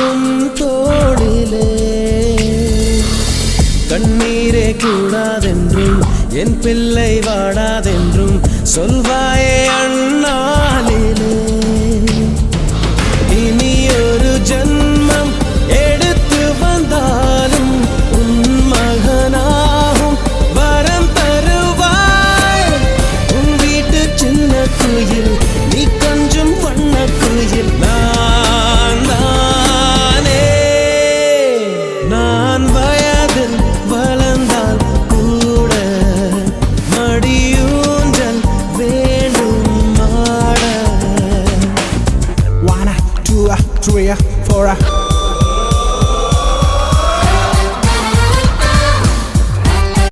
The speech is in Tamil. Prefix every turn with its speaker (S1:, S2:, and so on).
S1: உன் தோளிலே கண்ணீரே கூடாதென்றும் என் பிள்ளை வாடாதென்றும் சொல்வாயே அண்ணாளிலே இனி ஒரு ஜன்மம் எடுத்து வந்தாலும் உன் மகனாகும் வரம் தருவாய் உன் வீட்டு சின்ன குயில் நீ கொஞ்சம் வண்ண குயில் நான் தானே நான் வயதில் வளர்ந்தால் கூட மடியூஞ்சல் வேண்டும் ஆட
S2: 1 2 3 4